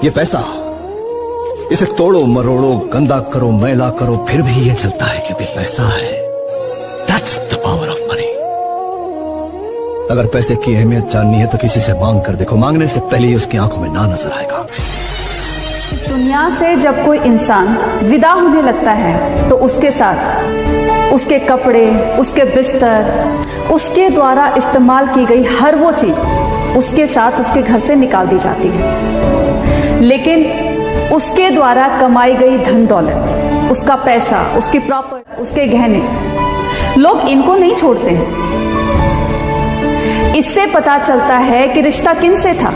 ये पैसा, इसे तोड़ो मरोड़ो, गंदा करो, मैला करो, फिर भी ये चलता है क्योंकि पैसा है। That's the power of money। अगर पैसे की अहमियत जाननी है तो किसी से मांग कर देखो, मांगने से पहले ही उसकी आंखों में ना नजर आएगा। इस दुनिया से जब कोई इंसान विदा होने लगता है तो उसके साथ उसके कपड़े, उसके बिस्तर, उसके द्वारा इस्तेमाल की गई हर वो चीज उसके साथ उसके घर से निकाल दी जाती है। लेकिन उसके द्वारा कमाई गई धन दौलत, उसका पैसा, उसकी प्रॉपर्टी, उसके गहने, लोग इनको नहीं छोड़ते हैं। इससे पता चलता है कि रिश्ता किन से था।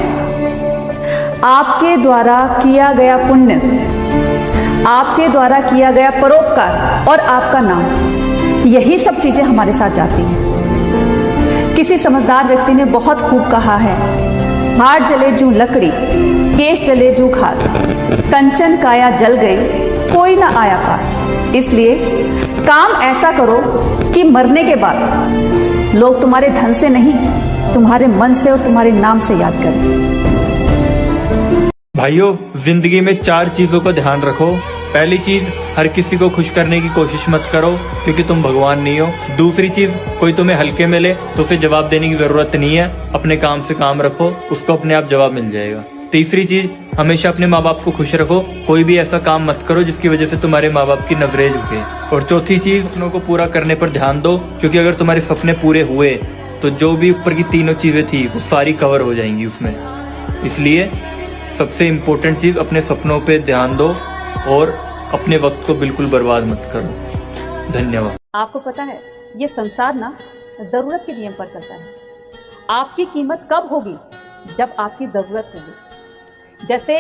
आपके द्वारा किया गया पुण्य, आपके द्वारा किया गया परोपकार और आपका नाम, यही सब चीजें हमारे साथ जाती हैं। किसी समझदार व्यक्ति ने बहुत खूब कहा है, हाथ जले जूं लकड़ी, केश जले जूं घास, कंचन काया जल गई, कोई ना आया पास। इसलिए काम ऐसा करो कि मरने के बाद लोग तुम्हारे धन से नहीं, तुम्हारे मन से और तुम्हारे नाम से याद करें। भाइयों, जिंदगी में 4 चीजों का ध्यान रखो। पहली चीज, हर किसी को खुश करने की कोशिश मत करो क्योंकि तुम भगवान नहीं हो। दूसरी चीज, कोई तुम्हें हल्के मिले तो उसे जवाब देने की जरूरत नहीं है, अपने काम से काम रखो, उसको अपने आप जवाब मिल जाएगा। तीसरी चीज, हमेशा अपने माँ बाप को खुश रखो, कोई भी ऐसा काम मत करो जिसकी वजह से तुम्हारे माँ बाप की नजरें झुके। और चौथी चीज, सपनों को पूरा करने पर ध्यान दो क्योंकि अगर तुम्हारे सपने पूरे हुए तो जो भी ऊपर की तीनों चीजें थी वो सारी कवर हो जाएंगी उसमें। इसलिए सबसे इम्पोर्टेंट चीज, अपने सपनों पे ध्यान दो और अपने वक्त को बिल्कुल बर्बाद मत करो। धन्यवाद। आपको पता है, ये संसार ना जरूरत के नियम पर चलता है। आपकी कीमत कब होगी? जब आपकी जरूरत होगी। जैसे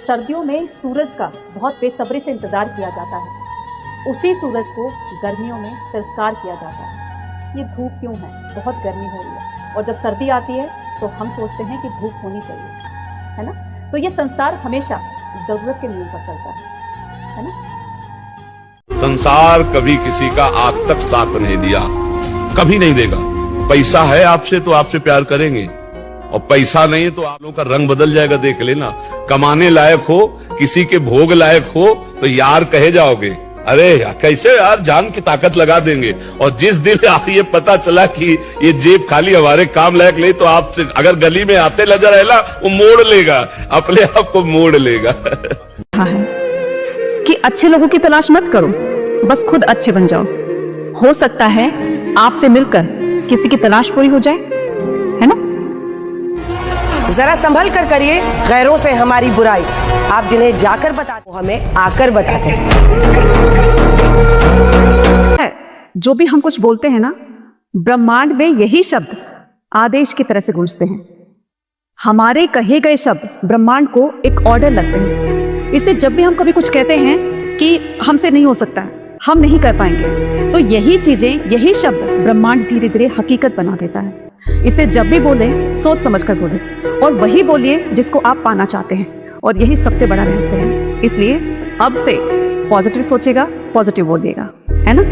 सर्दियों में सूरज का बहुत बेसब्री से इंतजार किया जाता है, उसी सूरज को गर्मियों में तिरस्कार किया जाता है। ये धूप क्यों है? बहुत गर्मी हो रही है। और जब सर्दी आती है तो हम सोचते हैं कि धूप होनी चाहिए, है ना? तो ये संसार हमेशा जरूरत के नियम पर चलता है ना? संसार कभी किसी का आज तक साथ नहीं दिया, कभी नहीं देगा। पैसा है आपसे तो आपसे प्यार करेंगे, और पैसा नहीं है तो आप लोगों का रंग बदल जाएगा। देख लेना, कमाने लायक हो, किसी के भोग लायक हो तो यार कहे जाओगे, अरे कैसे यार जान की ताकत लगा देंगे। और जिस दिन ये पता चला कि ये जेब खाली हमारे काम लायक नहीं, तो आपसे अगर गली में आते नजर आएगा वो मोड़ लेगा, अपने आप को मोड़ लेगा। कि अच्छे लोगों की तलाश मत करो, बस खुद अच्छे बन जाओ। हो सकता है आपसे मिलकर किसी की तलाश पूरी हो जाए, है ना? जरा संभल कर करिए गैरों से हमारी बुराई। आप जिन्हें जाकर बताते हो हमें आकर बताते हैं। जो भी हम कुछ बोलते हैं ना, ब्रह्मांड में यही शब्द आदेश की तरह से गूंजते हैं। हमारे कहे गए शब्द ब्रह्मांड को एक ऑर्डर लगते हैं। इसलिए जब भी हम कभी कुछ कहते हैं कि हमसे नहीं हो सकता, हम नहीं कर पाएंगे, तो यही चीजें, यही शब्द ब्रह्मांड धीरे धीरे हकीकत बना देता है। इसे जब भी बोले सोच समझ कर बोले, और वही बोलिए जिसको आप पाना चाहते हैं। और यही सबसे बड़ा रहस्य है। इसलिए अब से पॉजिटिव सोचेगा, पॉजिटिव बोलिएगा, है ना?